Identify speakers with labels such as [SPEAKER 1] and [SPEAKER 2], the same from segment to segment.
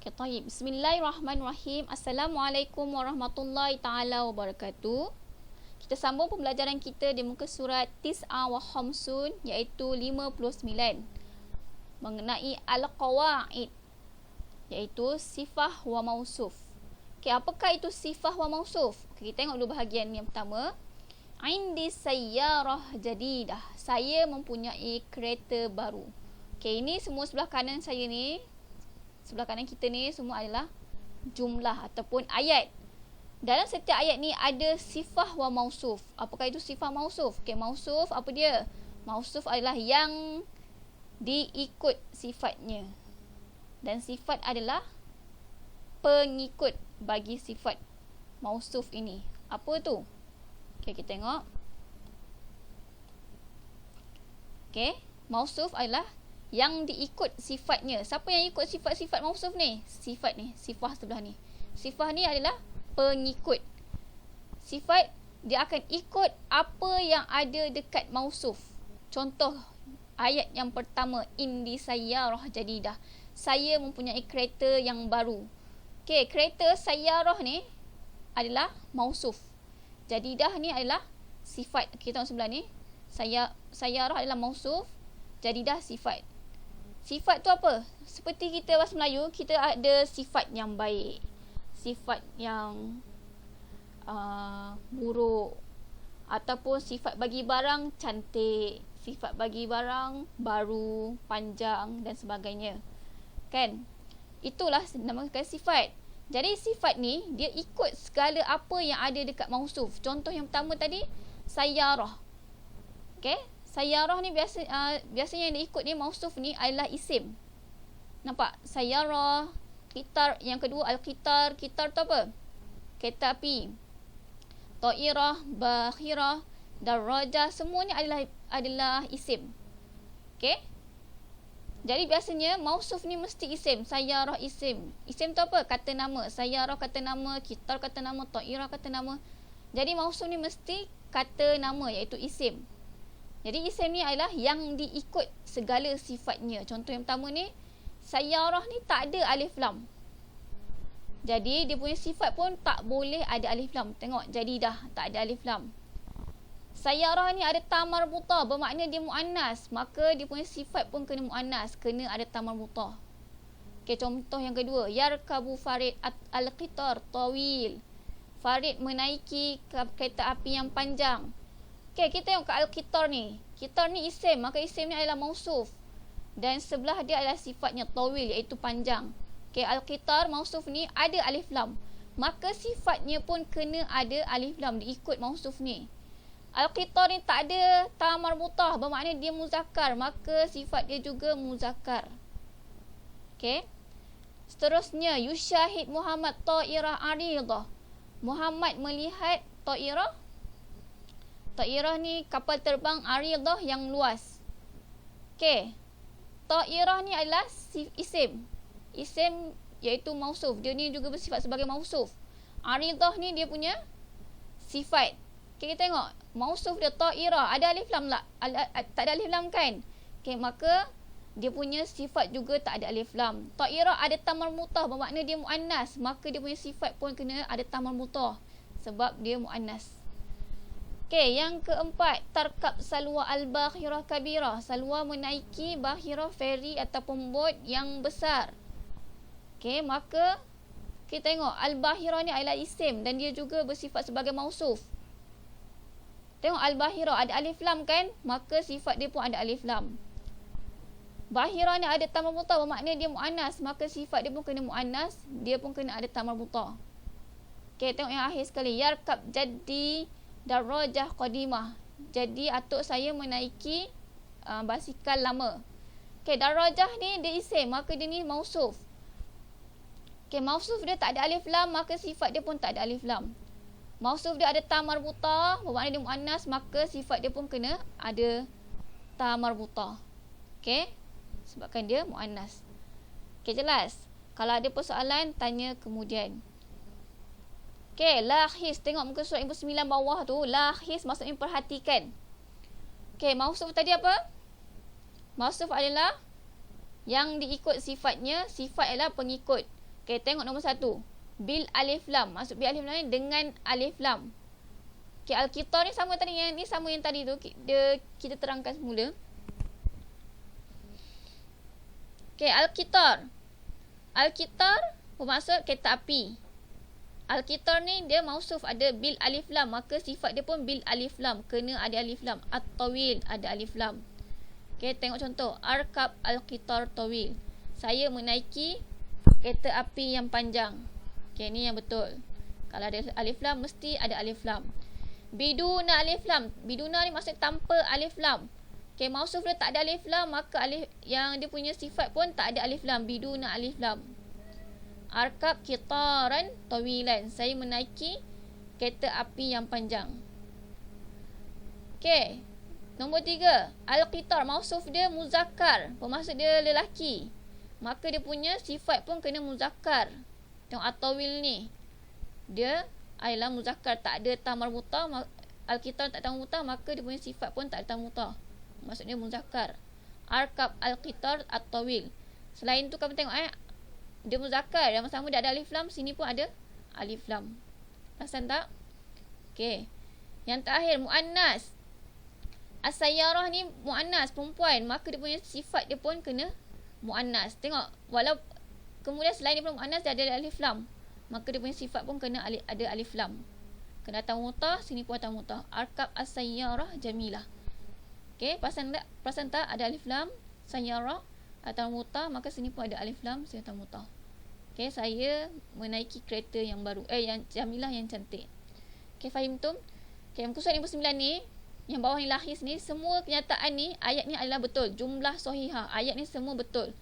[SPEAKER 1] Okay, taib. Bismillahirrahmanirrahim. Assalamualaikum warahmatullahi taala wabarakatuh. Kita sambung pembelajaran kita di muka surat Tis'a wa Khamsun, iaitu 59, mengenai al-qawaid, iaitu sifah wa mausuf. Okay, apakah itu sifah wa mausuf? Okay, kita tengok dulu bahagian yang pertama. Indi sayyarah jadidah. Saya mempunyai kereta baru. Okay, ini semua sebelah kanan saya ni, sebelah kanan kita ni semua adalah jumlah ataupun ayat. Dalam setiap ayat ni ada sifah wa mausuf. Apakah itu sifah mausuf? Okay, mausuf apa dia? Mausuf adalah yang diikut sifatnya. Dan sifat adalah pengikut bagi sifat mausuf ini. Apa tu? Okay, kita tengok. Okay, mausuf adalah yang diikut sifatnya. Siapa yang ikut sifat-sifat mausuf ni? Sifat ni, sifah sebelah ni. Sifah ni adalah pengikut. Sifat dia akan ikut apa yang ada dekat mausuf. Contoh ayat yang pertama, indi sayyarah jadidah. Saya mempunyai kereta yang baru. Okey, kereta sayyarah ni adalah mausuf. Jadidah ni adalah sifat. Kita tengok sebelah ni. Sayyarah adalah mausuf, jadidah sifat. Sifat tu apa? Seperti kita bahasa Melayu, kita ada sifat yang baik, sifat yang buruk, ataupun sifat bagi barang cantik, sifat bagi barang baru, panjang dan sebagainya. Kan? Itulah dinamakan sifat. Jadi sifat ni dia ikut segala apa yang ada dekat mausuf. Contoh yang pertama tadi, sayyarah. Okey? Sayyarah ni biasanya yang diikut ni mausuf ni adalah isim. Nampak? Sayyarah, qitar, yang kedua al-qitar. Qitar tu apa? Kereta api. Ta'irah, bakhirah, darajah, semuanya adalah isim. Okey? Jadi biasanya mausuf ni mesti isim. Sayyarah isim. Isim tu apa? Kata nama. Sayyarah kata nama, qitar kata nama, ta'irah kata nama. Jadi mausuf ni mesti kata nama, iaitu isim. Jadi isim ni adalah yang diikut segala sifatnya. Contoh yang pertama ni, sayyarah ni tak ada alif lam. Jadi dia punya sifat pun tak boleh ada alif lam. Tengok, jadi dah tak ada alif lam. Sayyarah ni ada ta marbutah, bermakna dia muannas, maka dia punya sifat pun kena muannas, kena ada ta marbutah. Okey, contoh yang kedua, yarkabu farid al-qitar tawil. Farid menaiki kereta api yang panjang. Okay, kita tengok kat al-qitar ni. Qitar ni isim, maka isim ni adalah mausuf. Dan sebelah dia adalah sifatnya tawil, iaitu panjang. Okay, al-qitar mausuf ni ada alif lam. Maka sifatnya pun kena ada alif lam, diikut mausuf ni. Al-qitar ni tak ada ta marbutah, bermakna dia muzakkar, maka sifat dia juga muzakkar. Okay. Seterusnya, yusyahid Muhammad ta'irah aridah. Muhammad melihat ta'irah. Ta'irah ni kapal terbang aridah yang luas. Okey. Ta'irah ni adalah isim. Isim iaitu mausuf. Dia ni juga bersifat sebagai mausuf. Aridah ni dia punya sifat. Okey, kita tengok. Mausuf dia ta'irah. Ada alif lam tak? Tak ada alif lam kan? Okey, maka dia punya sifat juga tak ada alif lam. Ta'irah ada ta marmutah, bermakna dia muannas, maka dia punya sifat pun kena ada ta marmutah sebab dia muannas. Okey, yang keempat, tarkab salwa al-bakhirah kabirah. Salwa menaiki bakhirah feri ataupun bot yang besar. Okey, maka kita tengok al-bakhirah ni adalah isim dan dia juga bersifat sebagai mausuf. Tengok al-bakhirah ada alif lam kan? Maka sifat dia pun ada alif lam. Bakhirah ni ada ta marbutah, bermakna dia muannas, maka sifat dia pun kena muannas, dia pun kena ada ta marbutah. Okey, tengok yang akhir sekali, yarkab jaddi darajah qadimah. Jadi atuk saya menaiki basikal lama. Okey, darajah ni dia isim, maka dia ni mausuf. Okey, mausuf dia tak ada alif lam, maka sifat dia pun tak ada alif lam. Mausuf dia ada ta marbutah, bermakna dia muannas, maka sifat dia pun kena ada ta marbutah. Okey, sebabkan dia muannas. Okey, jelas? Kalau ada persoalan, tanya kemudian. Okey, lahis. Tengok muka surat 9 bawah tu. Lahis maksudnya perhatikan. Okey, mausuf tadi apa? Mausuf adalah yang diikut sifatnya. Sifat adalah pengikut. Okay, tengok nombor 1. Bil alif lam. Maksud bil alif lam ni dengan alif lam. Okay, al-qitar ni sama tadi, yang ni sama yang tadi tu. Kita terangkan semula. Okay, al-qitar. Al-qitar bermaksud kereta api. Al-qitar ni dia mausuf ada bil alif lam, maka sifat dia pun bil alif lam, kena ada alif lam. At-tawil ada alif lam. Okay, tengok contoh. Arkab al-qitar tawil. Saya menaiki kereta api yang panjang. Okay, ni yang betul. Kalau ada alif lam, mesti ada alif lam. Biduna alif lam. Biduna ni maksud tanpa alif lam. Okay, mausuf dia tak ada alif lam, maka alif yang dia punya sifat pun tak ada alif lam. Biduna alif lam. Arkab qitaran tawilan. Saya menaiki kereta api yang panjang. Okay. Nombor 3. Al-qitar. Mausuf dia muzakkar. Bermaksud dia lelaki. Maka dia punya sifat pun kena muzakkar. Tengok at-tawil ni. Dia adalah muzakkar. Tak ada ta marbutah. Al-qitar tak ada ta marbutah. Maka dia punya sifat pun tak ada ta marbutah. Maksudnya muzakkar. Arkab al-qitar at-tawil. Selain tu kamu tengok dia muzakkar. Yang sama dia ada alif lam. Sini pun ada alif lam. Perasan tak? Okay. Yang terakhir muannas. As-sayyarah ni muannas, perempuan. Maka dia punya sifat dia pun kena muannas. Tengok. Walau kemudian selain daripada muannas dia ada alif lam. Maka dia punya sifat pun kena ada alif lam. Kena ta mutah. Sini pun ta mutah. Arkab as-sayyarah jamilah. Okay, perasan tak ada alif lam, sayyarah atau mutah, maka sini pun ada alif lam, sini atau mutah. Okay, saya menaiki kereta yang baru, yang jamilah, yang cantik. Okay, faham tu? Okay, muka surat 59 ni, yang bawah ni lahis ni, semua kenyataan ni, ayat ni adalah betul. Jumlah sahihah, ayat ni semua betul.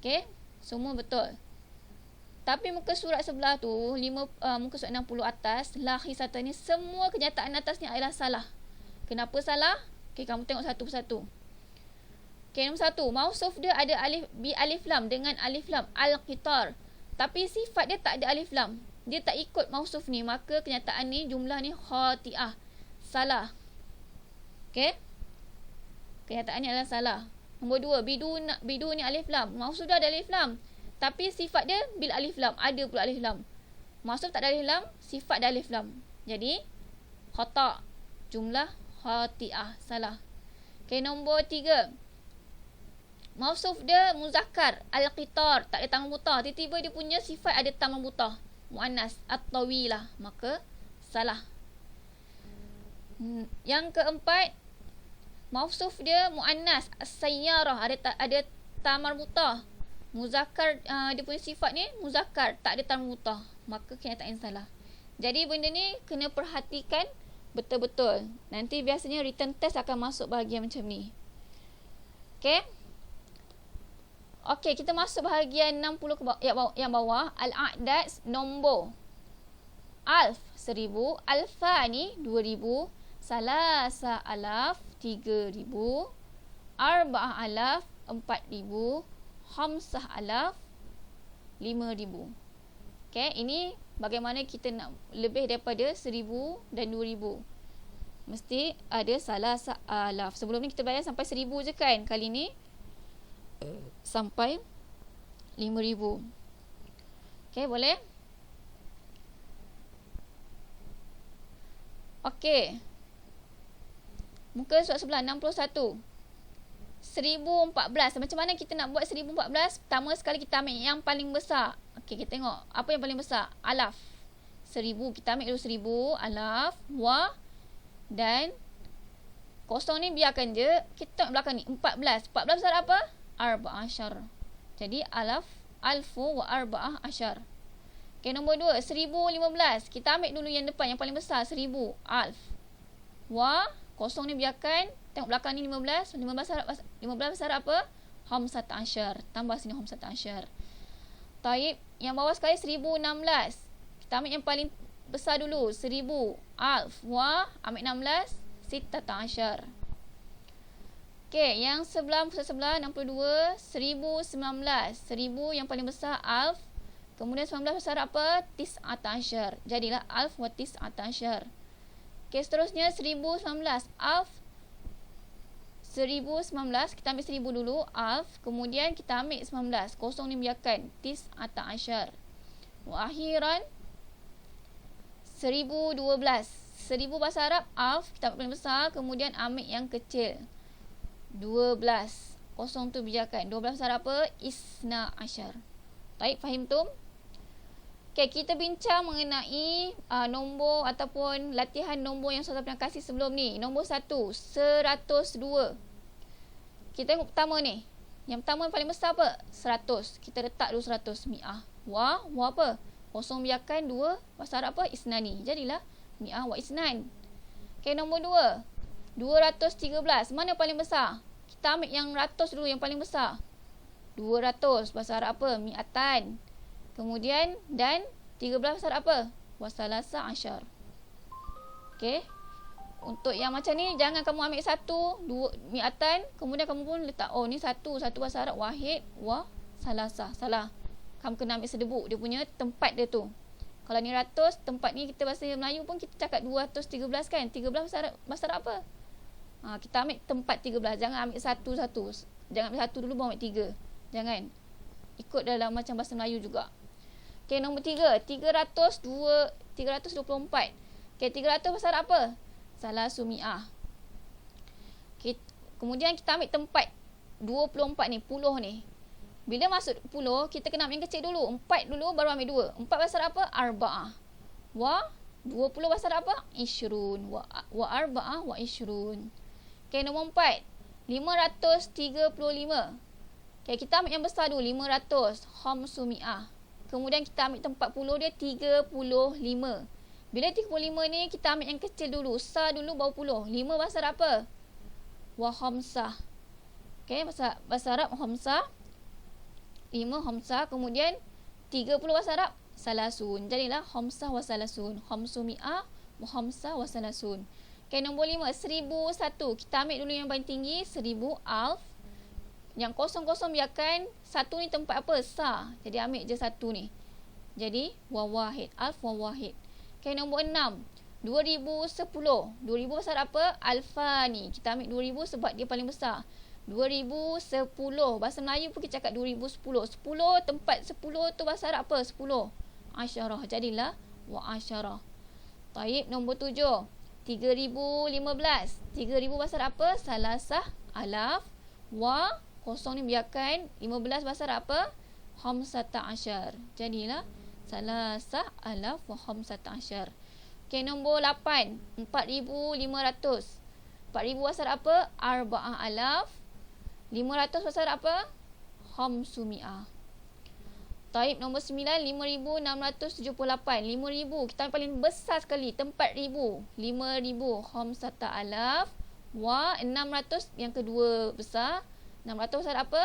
[SPEAKER 1] Okay, semua betul. Tapi muka surat sebelah tu, muka surat 60 atas, lahis atas ni, semua kenyataan atas ni adalah salah. Kenapa salah? Okay, kamu tengok satu persatu. Okay, nombor 1. Mausuf dia ada alif lam dengan alif lam. Al-qitar. Tapi sifat dia tak ada alif lam. Dia tak ikut mausuf ni. Maka kenyataan ni, jumlah ni khati'ah. Salah. Okay. Kenyataan ni adalah salah. Nombor 2. Bidu ni alif lam. Mausuf dia ada alif lam. Tapi sifat dia bil alif lam. Ada pula alif lam. Mausuf tak ada alif lam. Sifat ada alif lam. Jadi, khata'. Jumlah khati'ah. Salah. Okay, nombor 3. Mausuf dia muzakkar. Al-qitar. Tak ada ta marbutah. Tiba-tiba dia punya sifat ada ta marbutah. Muannas. At-tawilah. Maka salah. Yang keempat. Mausuf dia muannas. As-sayyarah. Ada ta marbutah. Muzakkar. Dia punya sifat ni muzakkar. Tak ada ta marbutah. Maka kenyataan salah. Jadi benda ni kena perhatikan betul-betul. Nanti biasanya written test akan masuk bahagian macam ni. Okay. Okay, kita masuk bahagian 60 yang bawah. Al-a'dad, nombor. Alf, 1000. Alfani, 2000. Salasa alaf, 3000. Arba'ah alaf, 4000. Khamsah alaf, 5000. Okay, ini bagaimana kita nak lebih daripada 1000 dan 2000. Mesti ada salasa alaf. Sebelum ni kita bayar sampai 1000 je kan. Kali ni sampai 5000. Okay, boleh? Okay. Muka surat sebelah 61. 1014. Macam mana kita nak buat 1014? Pertama sekali kita ambil yang paling besar. Okay, kita tengok. Apa yang paling besar? Alaf. 1000. Kita ambil dulu 1000. Alaf. Wa. Dan kosong ni biarkan je. Kita tengok belakang ni. 14. 14 besar apa? Arba'ah asyar. Jadi alaf. Alfu wa arba'ah asyar. Okay, nombor 2. 1015. Kita ambil dulu yang depan. Yang paling besar. 1000. Alf. Wa. Kosong ni biarkan. Tengok belakang ni 15. 15 besar apa? Khamsat asyar. Tambah sini khamsat asyar. Taib. Yang bawah sekali 1016. Kita ambil yang paling besar dulu. 1000. Alf. Wa. Ambil 16. Sittat asyar. Okay, yang sebelah 62. 1019. 1000 yang paling besar alf. Kemudian 19 besar apa? Tis'at asyar. Jadilah alf wa tis'at asyar. Okay, seterusnya 1019. Alf. 1019, kita ambil 1000 dulu, alf, kemudian kita ambil 19, kosong ni biarkan, tis'ata asyar. Wa akhiran 1012. 1000 bahasa Arab, alf, kita ambil paling besar, kemudian ambil yang kecil, 12. Kosong tu biarkan. 12 bahasa Arab apa? Isna asyar. Baik, faham tu? Okay, kita bincang mengenai nombor ataupun latihan nombor yang saya pernah kasih sebelum ni. Nombor 1, 102. Kita tengok pertama ni. Yang pertama yang paling besar apa? 100. Kita letak dulu 100. Mi'ah. Wa apa? Kosong biarkan, 2. Bahasa Arab apa? Isnani. Jadilah mi'ah wa isnan. Okay, nombor 2, 213. Mana paling besar? Kita ambil yang 100 dulu, yang paling besar. 200. Bahasa Arab apa? Mi'atan. Kemudian, dan 13 bahasa Arab apa? Wasalasa asyar. Okay. Untuk yang macam ni, jangan kamu ambil 1, 2 mi'atan. Kemudian kamu pun letak, oh ni 1 bahasa Arab. Wahid, wa, salasa. Salah. Kamu kena ambil sedebuk dia punya tempat dia tu. Kalau ni 100, tempat ni kita bahasa Melayu pun kita cakap 213 kan? 13 bahasa Arab apa? Kita ambil tempat 13. Jangan ambil satu-satu. Jangan ambil 1 dulu, baru ambil 3. Jangan. Ikut dalam macam bahasa Melayu juga. Okay, nombor 3. 324. Okay, 300 bahasa Arab apa? Salah sumi'ah. Okay, kemudian kita ambil tempat 24 ni, puluh ni. Bila masuk puluh, kita kena ambil yang kecil dulu. 4 dulu, baru ambil 2. 4 bahasa Arab apa? Arba'ah. Wa 20 bahasa Arab apa? Ishrun. Wa arba'ah wa ishrun. Okay, nombor 4. 535. Okay, kita ambil yang besar dulu, 500. Khamsumi'ah. Kemudian kita ambil tempat puluh dia, 35. Bila 35 ni, kita ambil yang kecil dulu. Sa dulu, baru puluh. 5 bahasa Arab apa? Wa khamsah. Okay, bahasa Arab khamsah. 5 khamsah. Kemudian 30 bahasa Arab salasun. Jadilah khamsah wa salasun. Khamsumi'ah wa khamsah wa salasun. Okay, nombor 5. 1001. Kita ambil dulu yang paling tinggi. 1000 alf. Yang kosong-kosong biarkan. Satu ni tempat apa? Sa. Jadi ambil je satu ni. Jadi wa wahid. Alf wa wahid. Okay, nombor 6. 2010. 2000 bahasa Arab apa? Alfa ni. Kita ambil 2000 sebab dia paling besar. 2010. Bahasa Melayu pun kita cakap 2010. 10 tempat 10 tu bahasa Arab apa? 10. Asyarah. Jadilah wa asyarah. Taib, nombor 7. 3015. 3000 bahasa Arab apa? Salasah alaf. Wa kosong ni biarkan. 15 bahasa Arab apa? Khamsata asyar. Jadilah salasah alaf wa khamsata asyar. Okay, nombor 8. 4500. 4000 bahasa Arab apa? Arba'ah alaf. 500 bahasa Arab apa? Khamsumi'ah. Taib, nombor 9. 5678. 5000. Kita paling besar sekali. Tempat 1000. 5000. Khamsata alaf. Wa 600. Yang kedua besar. 600 bahasa Arab apa?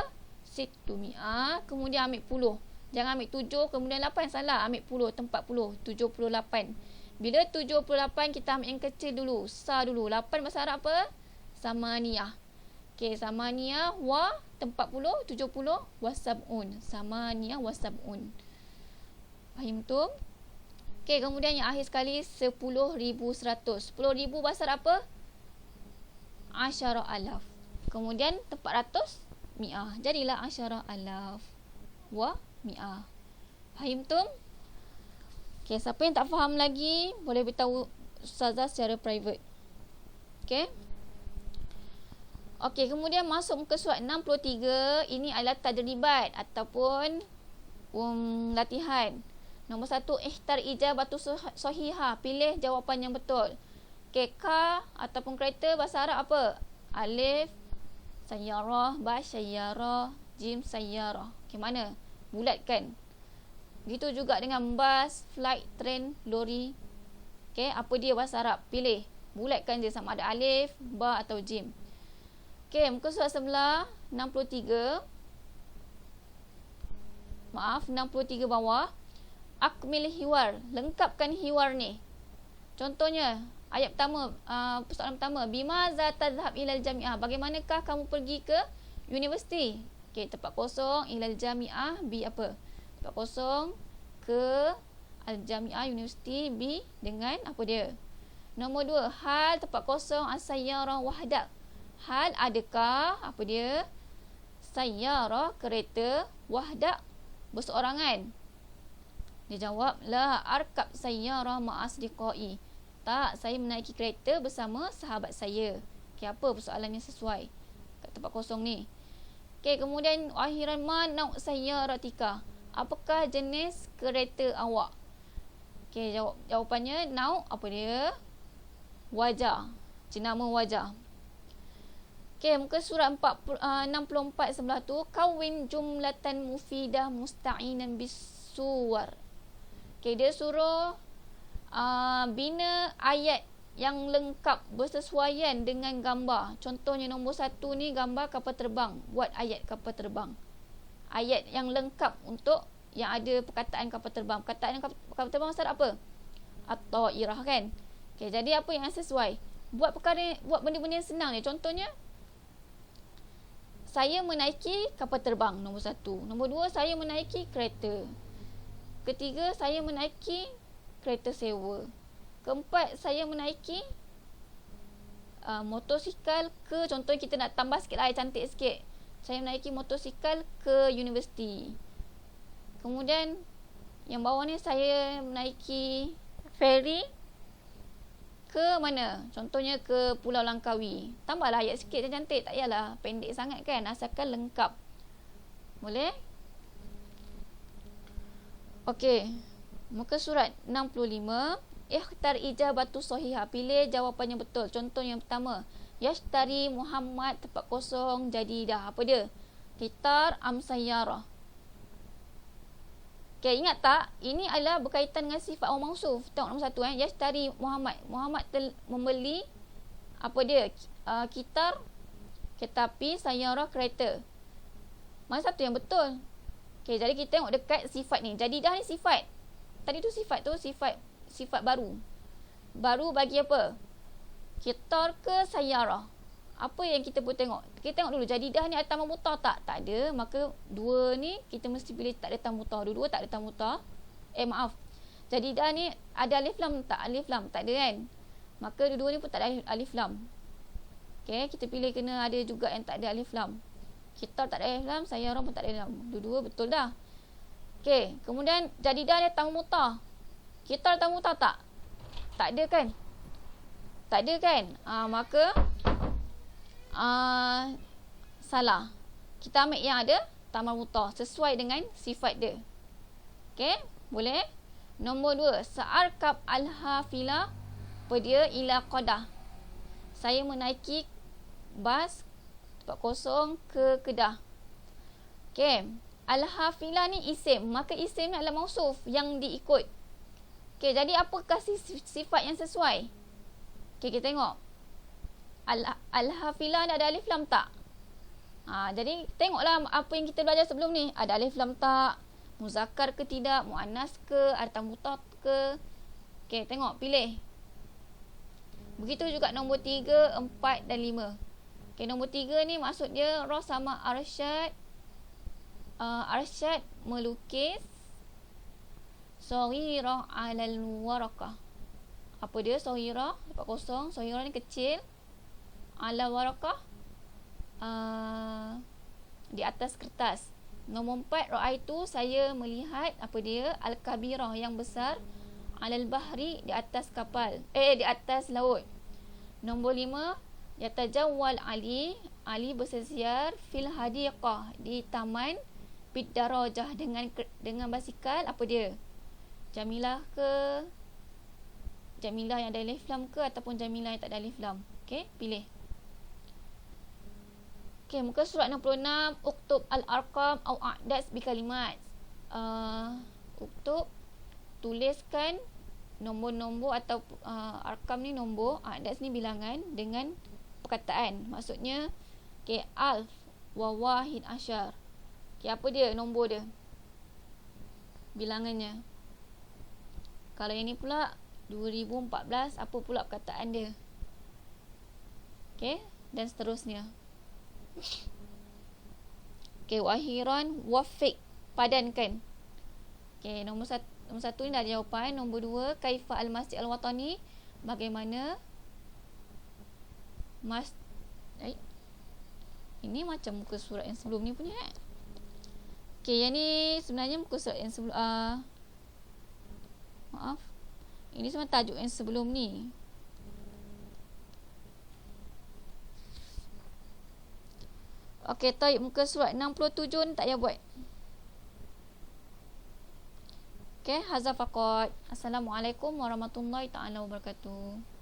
[SPEAKER 1] Situmi'ah. Kemudian ambil 10. Jangan ambil 7. Kemudian 8. Salah. Ambil 10. Tempat 10. 78. Bila 78, kita ambil yang kecil dulu. Sa dulu. 8 bahasa Arab apa? Samaniyah. Okay, samaniyah wa tempat 10, 70 wasab'un. Samaniyah wasab'un. Faham tu? Okay, kemudian yang akhir sekali 10,100. 10,000 bahasa Arab apa? Asyara alaf. Kemudian tempat ratus, mi'ah. Jadilah asyara alaf wa mi'ah. Faham tu? Okay, siapa yang tak faham lagi, boleh beritahu Ustazah secara private. Okay. Okay, kemudian masuk muka surat 63. Ini adalah tadribat ataupun latihan. Nombor 1, ikhtar ijabatu sahihah. Pilih jawapan yang betul. Okay, ka ataupun kereta bahasa Arab apa? Alif, sayyarah, ba sayyarah, jim sayyarah. Okay, mana? Bulatkan. Begitu juga dengan bas, flight, train, lori. Okay, apa dia bahasa Arab? Pilih. Bulatkan je sama ada alif, ba atau jim. Okay, muka surat sebelah 63. Maaf, 63 bawah. Akmil hiwar. Lengkapkan hiwar ni. Contohnya, ayat pertama, persoalan pertama. Bima za tadhhab ilal jami'ah. Bagaimanakah kamu pergi ke universiti? Okay, tempat kosong, ilal jami'ah. B apa? Tempat kosong, ke al-jami'ah, universiti. B dengan apa dia? Nombor 2, hal tempat kosong as-sayyarah wahdak. Hal adakah apa dia? Sayyarah kereta wahdak berseorangan. Dia jawab, la arkab sayyarah ma'asdiqai. Tak, saya menaiki kereta bersama sahabat saya. Okey, apa persoalan yang sesuai kat tempat kosong ni? Okey, kemudian akhiran ma nau' sayyaratika. Apakah jenis kereta awak? Okey, jawapannya nau' apa dia? Wajah. Jenama wajah. Okey, muka surat 64 sebelah tu, kawin jumlatan mufidah musta'inan bisuwar. Okey, dia suruh bina ayat yang lengkap bersesuaian dengan gambar. Contohnya nombor 1 ni gambar kapal terbang. Buat ayat kapal terbang. Ayat yang lengkap untuk yang ada perkataan kapal terbang. Perkataan kapal terbang maksud apa? At-ta'irah kan? Okay, jadi apa yang sesuai? Buat benda-benda yang senang ni. Contohnya, saya menaiki kapal terbang, nombor 1. Nombor 2, saya menaiki kereta. Ketiga, saya menaiki kereta sewa. Keempat, saya menaiki motosikal ke, contohnya kita nak tambah sikit lah, cantik sikit. Saya menaiki motosikal ke universiti. Kemudian yang bawah ni, saya menaiki ferry ke mana? Contohnya ke Pulau Langkawi. Tambahlah ayat sikit dan cantik. Tak payahlah pendek sangat kan, asalkan lengkap. Boleh? Okey, muka surat 65. Ikhtar ijabatu sahihah. Pilih jawapan yang betul. Contoh yang pertama, yashtari Muhammad tempat kosong jadidah. Apa dia? Kitar am sayyarah. Okay, ingat tak? Ini adalah berkaitan dengan sifat orang mausuf. Tengok nombor 1 yashtari Muhammad. Muhammad membeli apa dia? Kitar, kereta api, sayyarah, kereta. Mana satu yang betul? Okay, jadi kita tengok dekat sifat ni. Jadidah ni sifat. Tadi tu sifat baru. Baru bagi apa? Kitar ke sayyarah? Apa yang kita boleh tengok? Kita tengok dulu, jadidah ni ada tamah mutah tak? Tak ada. Maka dua ni kita mesti pilih tak ada tamah mutah. Dua-dua tak ada tamah mutah. Maaf. Jadidah ni ada alif lam tak? Alif lam tak ada kan? Maka dua-dua ni pun tak ada alif lam. Okay, kita pilih kena ada juga yang tak ada alif lam. Kitar tak ada alif lam, sayyarah pun tak ada lam. Dua-dua betul dah. Okay, kemudian jadidah ni tamah mutah. Kitar tamah mutah tak? Tak ada kan? Tak ada kan? Maka salah. Kita ambil yang ada tamar mutah sesuai dengan sifat dia. Okey, boleh? Nombor 2, sa'arkab al-hafila dia ila Qadah. Saya menaiki bas tempat kosong ke Kedah. Okey, al-hafila ni isim, maka isim ni adalah mausuf yang diikut. Okey, jadi apakah sifat yang sesuai? Okey, kita tengok. Al-hafilah ni ada alif lam tak? Jadi tengoklah apa yang kita belajar sebelum ni. Ada alif lam tak? Muzakkar ke tidak? Muannas ke? Ada tamah mutah ke? Okey, tengok, pilih. Begitu juga nombor 3, 4 dan 5. Okey, nombor 3 ni maksud dia roh sama arsyad. Arsyad melukis saghirah alal warakah. Apa dia saghirah? Tempat kosong. Saghirah ni kecil. Ala warakah, di atas kertas. Nombor 4, ra'aitu, saya melihat apa dia? Al-kabirah, yang besar. Alal bahri, di atas kapal. Di atas laut. Nombor 5, yatajawwal Ali, Ali bersesiar fil hadiqah, di taman. Bid darajah, dengan basikal. Apa dia? Jamilah ke? Jamilah yang ada alif lam ke ataupun jamilah yang tak ada alif lam? Okey, pilih. Okey, muka surat 66, uktub al-arqam au a'das bi kalimat. Uktub, tuliskan nombor-nombor atau arkam ni nombor, a'das ni bilangan dengan perkataan. Maksudnya okey, alf wa wahid asyar. Okey, apa dia nombor dia? Bilangannya. Kalau ini pula 2014, apa pula perkataan dia? Okey, dan seterusnya. Okey, wakhiran wafiq, padankan. Okey, nombor satu ni dah ada jawapan. Nombor 2, kaifa al-masjid al-watani, bagaimana Ini macam muka surat yang sebelum ni punya kan. Okay, yang ni sebenarnya muka surat yang sebelum maaf. Ini sebenarnya tajuk yang sebelum ni. Okay, tajuk muka surat 67 ni tak payah buat. Okay, hazal faqat. Assalamualaikum warahmatullahi ta'ala wabarakatuh.